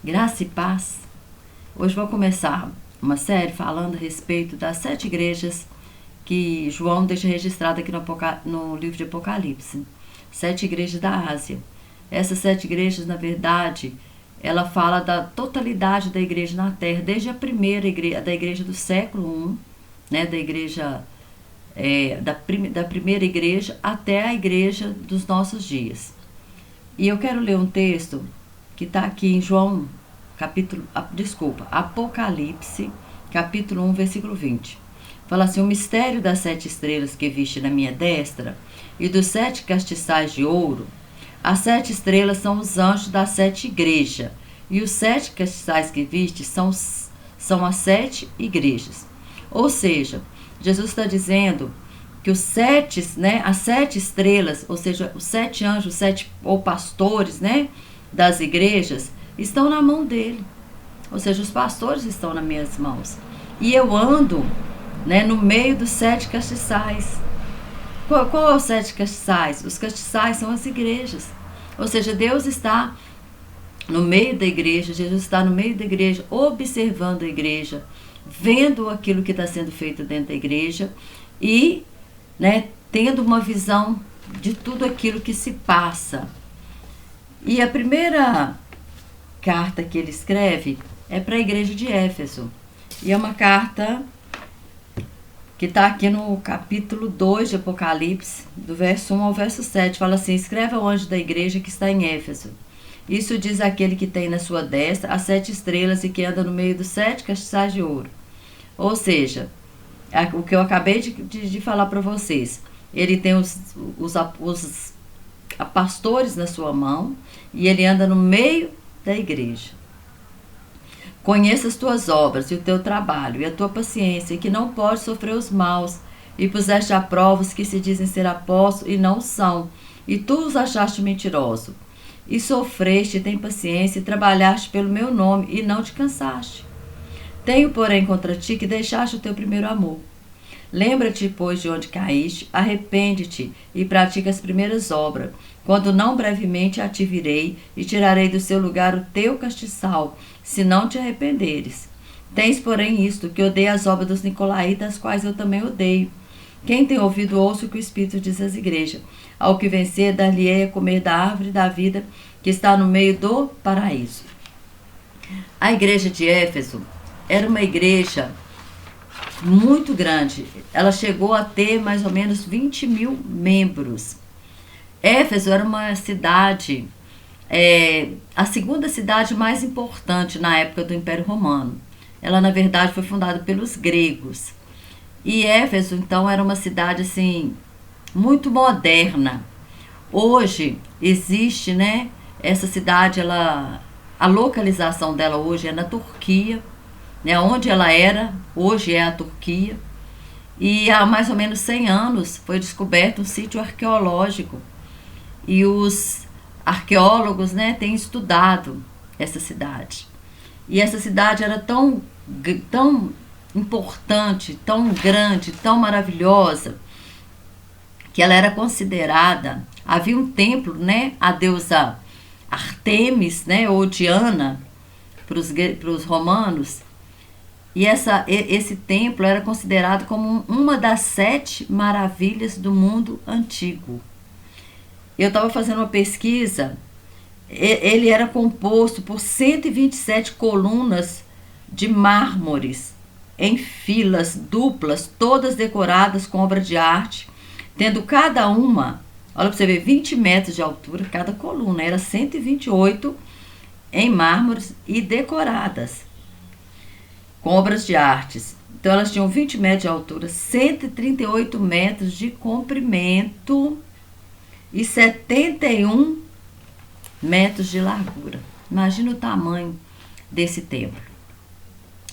Graça e paz. Hoje vou começar uma série falando a respeito das 7 igrejas que João deixa registrado aqui no livro de Apocalipse. 7 igrejas da Ásia. Essas 7 igrejas, na verdade, ela fala da totalidade da igreja na Terra, desde a primeira igreja, da igreja do século I, né, da igreja da primeira igreja até a igreja dos nossos dias. E eu quero ler um texto que está aqui em Apocalipse, capítulo 1, versículo 20. Fala assim: o mistério das 7 estrelas que viste na minha destra e dos 7 castiçais de ouro. As 7 estrelas são os anjos das 7 igrejas, e os 7 castiçais que viste são as 7 igrejas. Ou seja, Jesus está dizendo que as 7 estrelas, ou seja, os 7 anjos, ou pastores, né, das igrejas, estão na mão dele. Ou seja, os pastores estão nas minhas mãos. E eu ando, né, no meio dos 7 castiçais. Qual é os 7 castiçais? Os castiçais são as igrejas. Ou seja, Deus está no meio da igreja, Jesus está no meio da igreja, observando a igreja, vendo aquilo que está sendo feito dentro da igreja e, né, tendo uma visão de tudo aquilo que se passa. E a primeira carta que ele escreve é para a igreja de Éfeso. E é uma carta que está aqui no capítulo 2 de Apocalipse, do verso 1 ao verso 7. Fala assim: escreve ao anjo da igreja que está em Éfeso. Isso diz aquele que tem na sua destra as 7 estrelas e que anda no meio dos 7 castiçais de ouro. Ou seja, o que eu acabei de falar para vocês. Ele tem os pastores na sua mão e ele anda no meio da igreja. Conheça as tuas obras e o teu trabalho e a tua paciência, e que não pode sofrer os maus, e puseste a prova os que se dizem ser apóstolos e não são, e tu os achaste mentiroso. E sofreste, tem paciência, e trabalhaste pelo meu nome, e não te cansaste. Tenho, porém, contra ti que deixaste o teu primeiro amor. Lembra-te, pois, de onde caíste, arrepende-te e pratica as primeiras obras, quando não brevemente a te virei e tirarei do seu lugar o teu castiçal, se não te arrependeres. Tens, porém, isto, que odeia as obras dos nicolaítas, das quais eu também odeio. Quem tem ouvido, ouça o que o Espírito diz às igrejas. Ao que vencer, dar-lhe-ei a comer da árvore da vida, que está no meio do paraíso. A igreja de Éfeso era uma igreja muito grande. Ela chegou a ter mais ou menos 20 mil membros. Éfeso era uma cidade, a segunda cidade mais importante na época do Império Romano. Ela, na verdade, foi fundada pelos gregos. E Éfeso, então, era uma cidade, assim, muito moderna. Hoje existe, né, essa cidade, a localização dela hoje é na Turquia, né, onde ela era, hoje é a Turquia. E há mais ou menos 100 anos foi descoberto um sítio arqueológico. E os arqueólogos, né, têm estudado essa cidade. E essa cidade era tão importante, tão grande, tão maravilhosa, que ela era considerada, havia um templo, né, a deusa Artemis, né, ou Diana, para os romanos, e esse templo era considerado como uma das 7 maravilhas do mundo antigo. Eu estava fazendo uma pesquisa, ele era composto por 127 colunas de mármores em filas duplas, todas decoradas com obra de arte, tendo cada uma, olha para você ver, 20 metros de altura, cada coluna, era 128 em mármores e decoradas com obras de artes. Então elas tinham 20 metros de altura, 138 metros de comprimento e 71 metros de largura. Imagina o tamanho desse templo,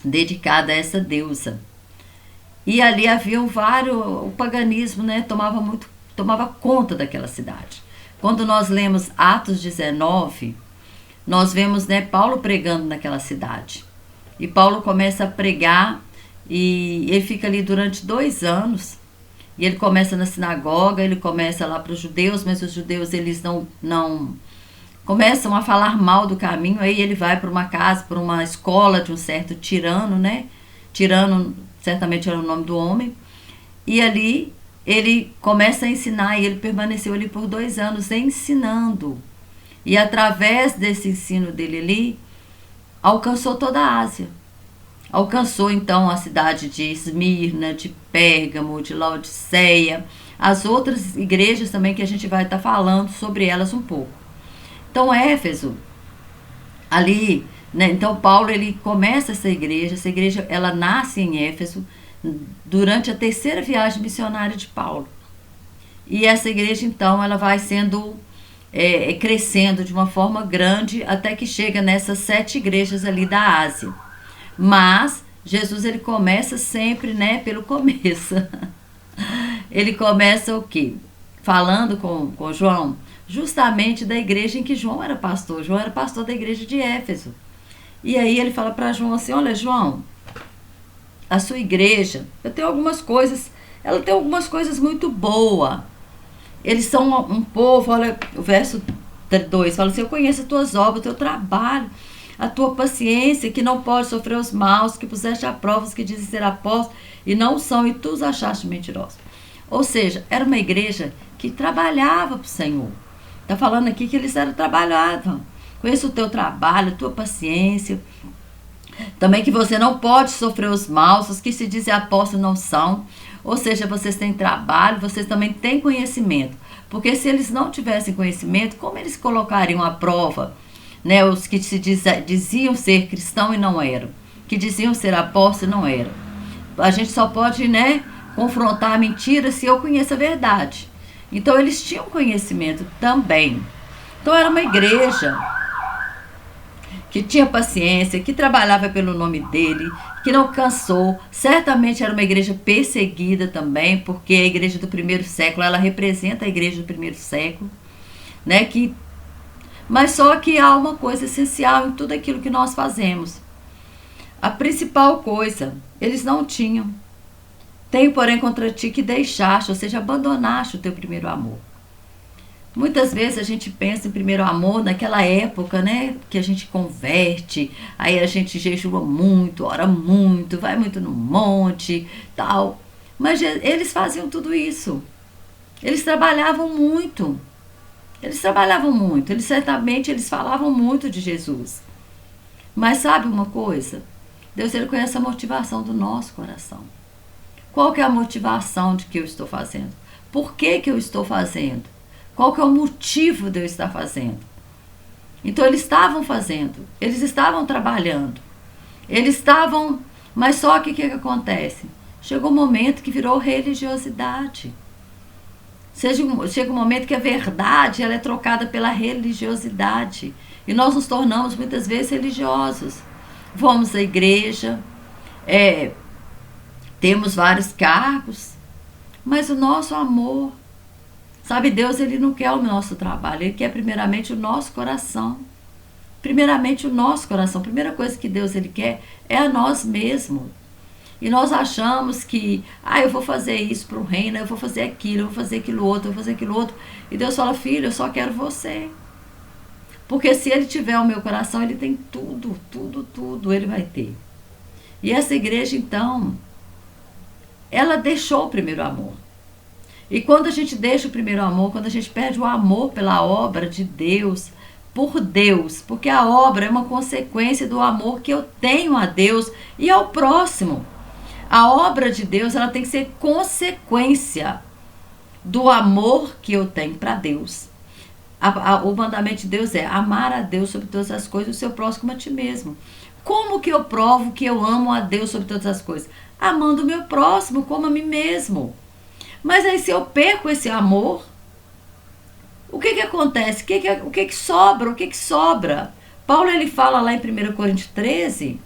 dedicado a essa deusa. E ali haviam o paganismo, né, tomava conta daquela cidade. Quando nós lemos Atos 19, nós vemos, né, Paulo pregando naquela cidade. E Paulo começa a pregar e ele fica ali durante 2 anos. E ele começa na sinagoga, ele começa lá para os judeus, mas os judeus eles não começam a falar mal do caminho, aí ele vai para uma casa, para uma escola de um certo tirano, né? Tirano certamente era o nome do homem, e ali ele começa a ensinar, e ele permaneceu ali por 2 anos ensinando. E através desse ensino dele ali, alcançou toda a Ásia. Alcançou então a cidade de Esmirna, de Pérgamo, de Laodiceia, as outras igrejas também que a gente vai estar falando sobre elas um pouco. Então Éfeso, ali, né, então Paulo ele começa essa igreja ela nasce em Éfeso durante a 3ª viagem missionária de Paulo. E essa igreja então ela vai sendo crescendo de uma forma grande até que chega nessas 7 igrejas ali da Ásia. Mas Jesus ele começa sempre, né, pelo começo. Ele começa o quê? Falando com João, justamente da igreja em que João era pastor. João era pastor da igreja de Éfeso. E aí ele fala para João assim: olha, João, a sua igreja, ela tem algumas coisas muito boas. Eles são um povo, olha, o verso 2 fala assim: eu conheço as tuas obras, o teu trabalho, a tua paciência, que não pode sofrer os maus, que puseste a provas, que dizem ser apóstolos e não são, e tu os achaste mentirosos. Ou seja, era uma igreja que trabalhava para o Senhor. Está falando aqui que eles eram trabalhados. Conheço o teu trabalho, a tua paciência. Também que você não pode sofrer os maus, os que se dizem apóstolos não são. Ou seja, vocês têm trabalho, vocês também têm conhecimento. Porque se eles não tivessem conhecimento, como eles colocariam à prova, né, os que diziam ser cristãos e não eram? Que diziam ser apóstolos e não eram? A gente só pode, né, confrontar a mentira se eu conheço a verdade. Então eles tinham conhecimento também. Então era uma igreja que tinha paciência, que trabalhava pelo nome dele, que não cansou. Certamente era uma igreja perseguida também, porque a igreja do 1º século, ela representa a igreja do 1º século, né? Mas só que há uma coisa essencial em tudo aquilo que nós fazemos. A principal coisa, eles não tinham. Tenho, porém, contra ti que deixaste, ou seja, abandonaste o teu primeiro amor. Muitas vezes a gente pensa em primeiro amor naquela época, né? Que a gente converte, aí a gente jejua muito, ora muito, vai muito no monte, tal. Mas eles faziam tudo isso. Eles trabalhavam muito. Eles certamente eles falavam muito de Jesus. Mas sabe uma coisa? Deus ele conhece a motivação do nosso coração. Qual que é a motivação de que eu estou fazendo? Por que eu estou fazendo? Qual que é o motivo de eu estar fazendo? Então eles estavam fazendo, eles estavam trabalhando, mas só que o que acontece? Chegou um momento que virou religiosidade. Chega um momento que a verdade ela é trocada pela religiosidade. E nós nos tornamos muitas vezes religiosos. Vamos à igreja, temos vários cargos, mas o nosso amor, sabe, Deus ele não quer o nosso trabalho, ele quer primeiramente o nosso coração. Primeiramente o nosso coração. A primeira coisa que Deus ele quer é a nós mesmos. E nós achamos que, eu vou fazer isso para o reino, eu vou fazer aquilo, eu vou fazer aquilo outro, eu vou fazer aquilo outro. E Deus fala: filho, eu só quero você. Porque se ele tiver o meu coração, ele tem tudo, tudo, tudo, ele vai ter. E essa igreja, então, ela deixou o primeiro amor. E quando a gente deixa o primeiro amor, quando a gente perde o amor pela obra de Deus, por Deus, porque a obra é uma consequência do amor que eu tenho a Deus e ao próximo. A obra de Deus ela tem que ser consequência do amor que eu tenho para Deus. O mandamento de Deus é amar a Deus sobre todas as coisas e o seu próximo como a ti mesmo. Como que eu provo que eu amo a Deus sobre todas as coisas? Amando o meu próximo como a mim mesmo. Mas aí se eu perco esse amor, o que acontece? O que sobra? Paulo ele fala lá em 1 Coríntios 13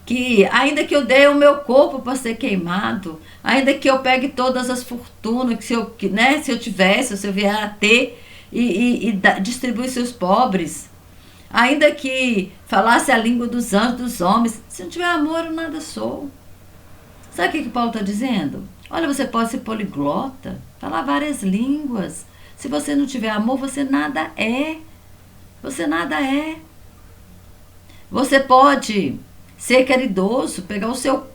que ainda que eu dê o meu corpo para ser queimado, ainda que eu pegue todas as fortunas que se eu tivesse, se eu vier a ter e distribuísse aos pobres, ainda que falasse a língua dos anjos, dos homens, se não tiver amor eu nada sou. Sabe o que Paulo está dizendo? Olha, você pode ser poliglota, falar várias línguas. Se você não tiver amor, você nada é. Você nada é. Você pode ser caridoso, pegar o seu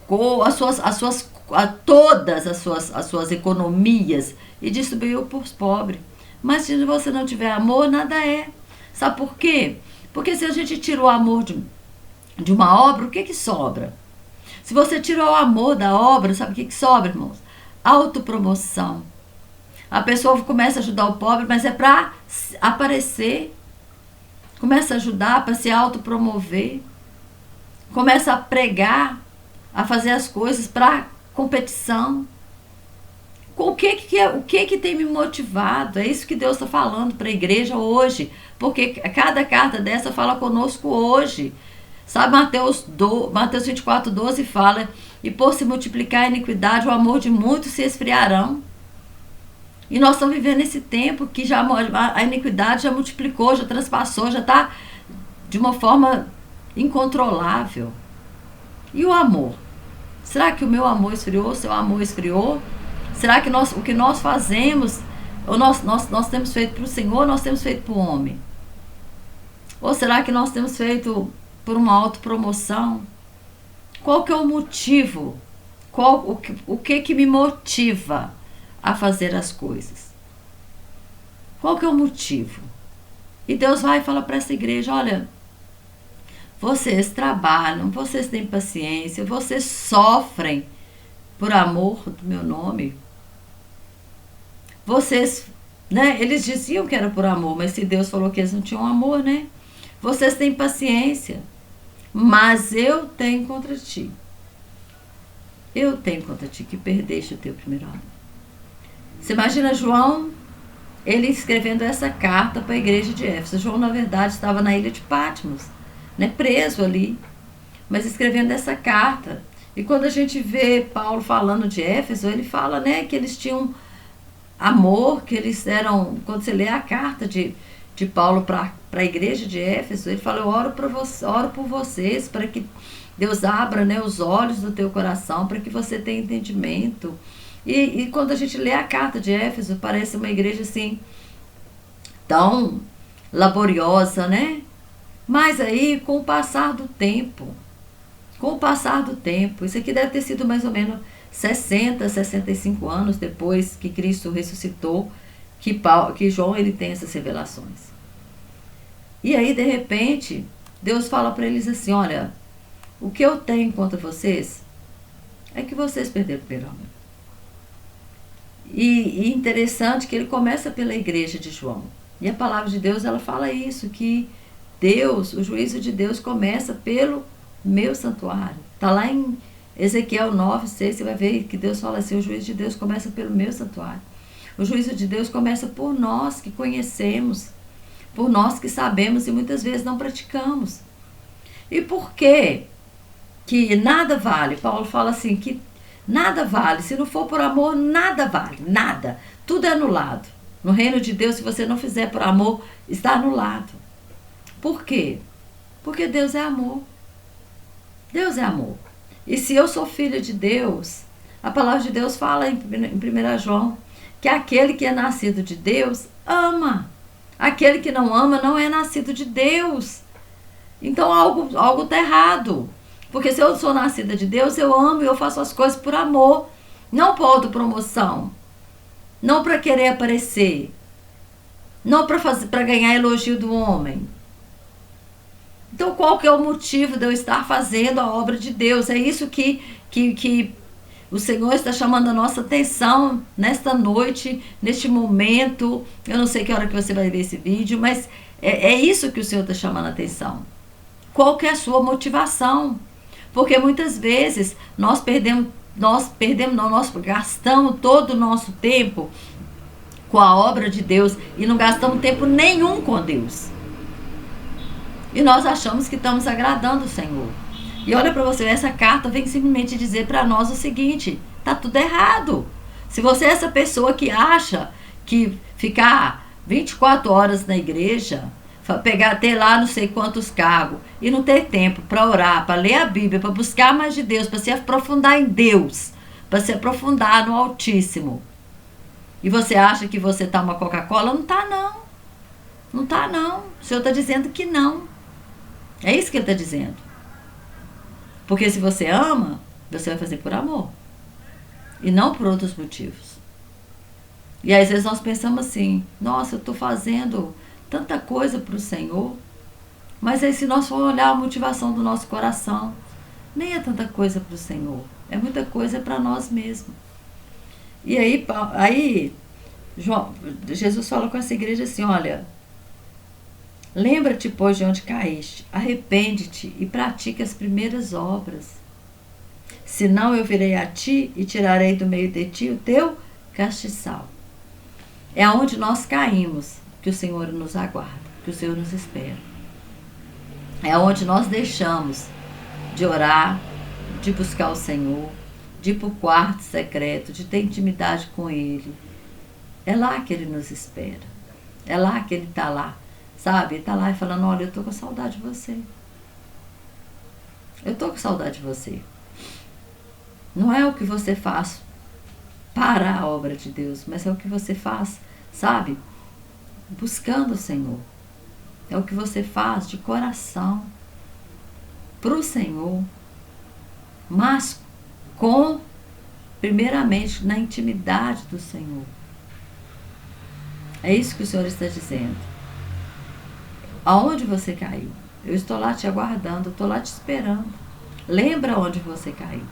todas as suas economias e distribuir para os pobres. Mas se você não tiver amor, nada é. Sabe por quê? Porque se a gente tira o amor de uma obra, o que que sobra? Se você tirou o amor da obra, sabe o que que sobra, irmãos? Autopromoção. A pessoa começa a ajudar o pobre, mas é para aparecer. Começa a ajudar para se autopromover. Começa a pregar, a fazer as coisas para competição. O que tem me motivado? É isso que Deus está falando para a igreja hoje. Porque cada carta dessa fala conosco hoje. Sabe, Mateus 24:12 fala: e por se multiplicar a iniquidade, o amor de muitos se esfriarão. E nós estamos vivendo esse tempo que já a iniquidade já multiplicou, já transpassou, já está de uma forma incontrolável. E o amor? Será que o meu amor esfriou? O seu amor esfriou? Será que o que nós fazemos, nós temos feito para o Senhor ou nós temos feito para o homem? Ou será que nós temos feito por uma autopromoção? Qual que é o motivo? O que me motiva a fazer as coisas? Qual que é o motivo? E Deus vai e fala para essa igreja: olha, vocês trabalham, vocês têm paciência, vocês sofrem por amor do meu nome. Vocês, né? Eles diziam que era por amor, mas se Deus falou que eles não tinham amor, né? Vocês têm paciência, mas eu tenho contra ti. Eu tenho contra ti que perdeste o teu primeiro amor. Você imagina João, ele escrevendo essa carta para a igreja de Éfeso. João, na verdade, estava na ilha de Patmos, né, preso ali, mas escrevendo essa carta. E quando a gente vê Paulo falando de Éfeso, ele fala, né, que eles tinham amor, que eles eram... Quando você lê a carta de Paulo para a igreja de Éfeso, ele fala: eu oro por vocês, para que Deus abra, né, os olhos do teu coração, para que você tenha entendimento. E quando a gente lê a carta de Éfeso, parece uma igreja assim, tão laboriosa, né? Mas aí, com o passar do tempo, isso aqui deve ter sido mais ou menos 60, 65 anos depois que Cristo ressuscitou, que João ele tem essas revelações. E aí, de repente, Deus fala para eles assim: olha, o que eu tenho contra vocês é que vocês perderam o primeiro amor. E interessante que ele começa pela igreja de João. E a palavra de Deus, ela fala isso, que Deus, o juízo de Deus começa pelo meu santuário. Está lá em Ezequiel 9:6, você vai ver que Deus fala assim: o juízo de Deus começa pelo meu santuário. O juízo de Deus começa por nós que conhecemos, por nós que sabemos e muitas vezes não praticamos. E por quê? Que nada vale. Paulo fala assim, que nada vale. Se não for por amor, nada vale. Nada. Tudo é anulado. No reino de Deus, se você não fizer por amor, está anulado. Por quê? Porque Deus é amor. Deus é amor. E se eu sou filha de Deus, a palavra de Deus fala em 1 João, que aquele que é nascido de Deus, ama. Aquele que não ama, não é nascido de Deus. Então algo está errado. Porque se eu sou nascida de Deus, eu amo e eu faço as coisas por amor. Não por autopromoção. Não para querer aparecer. Não para ganhar elogio do homem. Então qual que é o motivo de eu estar fazendo a obra de Deus? É isso que o Senhor está chamando a nossa atenção nesta noite, neste momento. Eu não sei que hora que você vai ver esse vídeo, mas é isso que o Senhor está chamando a atenção. Qual que é a sua motivação? Porque muitas vezes nós gastamos todo o nosso tempo com a obra de Deus e não gastamos tempo nenhum com Deus. E nós achamos que estamos agradando o Senhor. E olha para você, essa carta vem simplesmente dizer para nós o seguinte: tá tudo errado. Se você é essa pessoa que acha que ficar 24 horas na igreja, ter lá não sei quantos cargos e não ter tempo para orar, para ler a Bíblia, para buscar mais de Deus, para se aprofundar em Deus, para se aprofundar no Altíssimo, e você acha que você tá uma Coca-Cola, não tá não. Não está, não. O Senhor está dizendo que não. É isso que Ele está dizendo. Porque se você ama, você vai fazer por amor. E não por outros motivos. E às vezes nós pensamos assim, nossa, eu estou fazendo tanta coisa para o Senhor. Mas aí se nós formos olhar a motivação do nosso coração, nem é tanta coisa para o Senhor. É muita coisa para nós mesmos. E aí Jesus fala com essa igreja assim, olha, lembra-te, pois, de onde caíste, arrepende-te e pratique as primeiras obras. Senão eu virei a ti e tirarei do meio de ti o teu castiçal. É aonde nós caímos que o Senhor nos aguarda, que o Senhor nos espera. É onde nós deixamos de orar, de buscar o Senhor, de ir para o quarto secreto, de ter intimidade com Ele. É lá que Ele nos espera. É lá que Ele está lá. Sabe? Ele está lá e falando, olha, eu estou com saudade de você. Eu estou com saudade de você. Não é o que você faz para a obra de Deus, mas é o que você faz, sabe? Buscando o Senhor. É o que você faz de coração para o Senhor, mas primeiramente, na intimidade do Senhor. É isso que o Senhor está dizendo. Aonde você caiu? Eu estou lá te aguardando, eu estou lá te esperando. Lembra onde você caiu.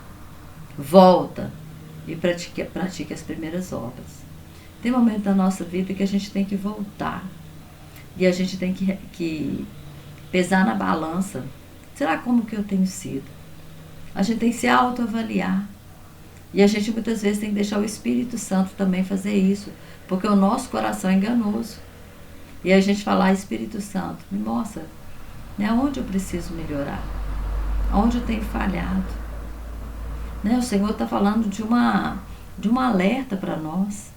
Volta e pratique as primeiras obras. Tem momentos da nossa vida que a gente tem que voltar. E a gente tem que pesar na balança. Será como que eu tenho sido? A gente tem que se autoavaliar. E a gente muitas vezes tem que deixar o Espírito Santo também fazer isso. Porque o nosso coração é enganoso. E a gente falar, Espírito Santo, me mostra, né, onde eu preciso melhorar. Onde eu tenho falhado. Né, o Senhor está falando de um alerta para nós.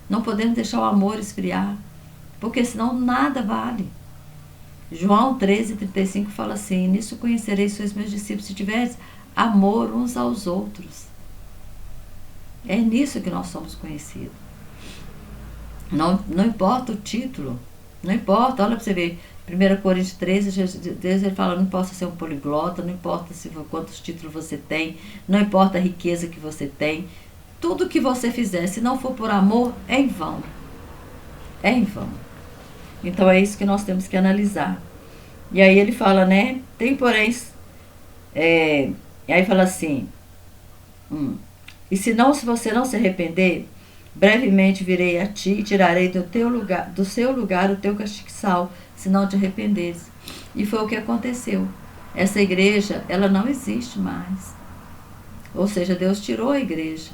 Não podemos deixar o amor esfriar. Porque senão nada vale. João 13:35 fala assim, nisso conhecereis sois meus discípulos, se tiveres amor uns aos outros. É nisso que nós somos conhecidos. Não importa o título, não importa, olha para você ver, 1 Coríntios 13, Deus ele fala, não importa ser um poliglota, não importa quantos títulos você tem, não importa a riqueza que você tem, tudo que você fizer, se não for por amor, é em vão. É em vão. Então é isso que nós temos que analisar. E aí ele fala, né, tem porém, e aí fala assim, e se você não se arrepender, brevemente virei a ti e tirarei do seu lugar o teu castiçal, se não te arrependeres. E foi o que aconteceu. Essa igreja, ela não existe mais. Ou seja, Deus tirou a igreja.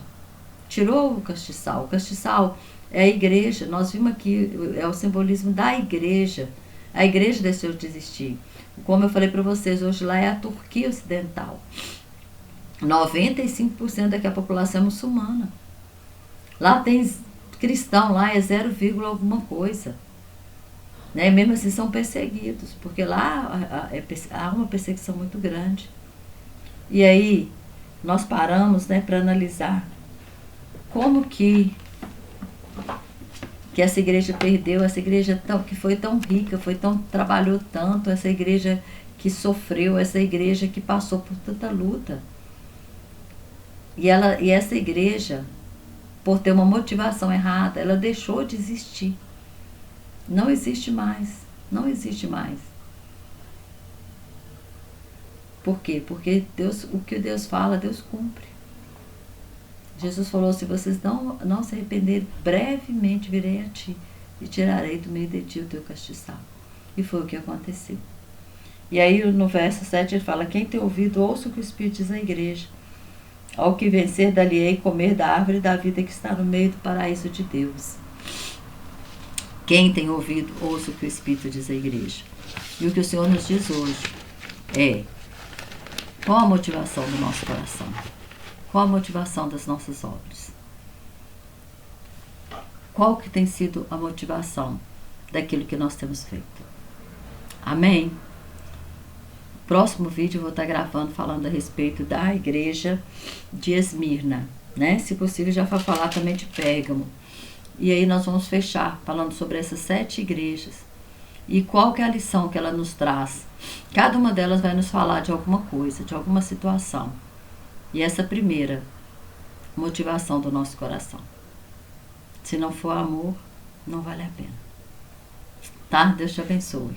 Tirou o castiçal. O castiçal é a igreja. Nós vimos aqui, é o simbolismo da igreja. A igreja deixou de existir. Como eu falei para vocês, hoje lá é a Turquia Ocidental. 95% da população é muçulmana. Lá tem cristão, lá é 0, alguma coisa. Né? Mesmo assim são perseguidos, porque lá há uma perseguição muito grande. E aí nós paramos, né, para analisar como que essa igreja perdeu, essa igreja que foi tão rica, trabalhou tanto, essa igreja que sofreu, essa igreja que passou por tanta luta. E essa igreja, por ter uma motivação errada, ela deixou de existir. Não existe mais. Não existe mais. Por quê? Porque o que Deus fala, Deus cumpre. Jesus falou, se vocês não se arrependerem, brevemente virei a ti e tirarei do meio de ti o teu castiçal. E foi o que aconteceu. E aí no verso 7 ele fala, quem tem ouvido, ouça o que o Espírito diz à igreja. Ao que vencer, dali-ei comer da árvore da vida que está no meio do paraíso de Deus. Quem tem ouvido, ouça o que o Espírito diz à igreja. E o que o Senhor nos diz hoje é, qual a motivação do nosso coração? Qual a motivação das nossas obras? Qual que tem sido a motivação daquilo que nós temos feito? Amém? Próximo vídeo eu vou estar gravando falando a respeito da igreja de Esmirna, né? Se possível já para falar também de Pérgamo. E aí nós vamos fechar falando sobre essas 7 igrejas. E qual que é a lição que ela nos traz? Cada uma delas vai nos falar de alguma coisa, de alguma situação. E essa primeira motivação do nosso coração. Se não for amor, não vale a pena. Tá? Deus te abençoe.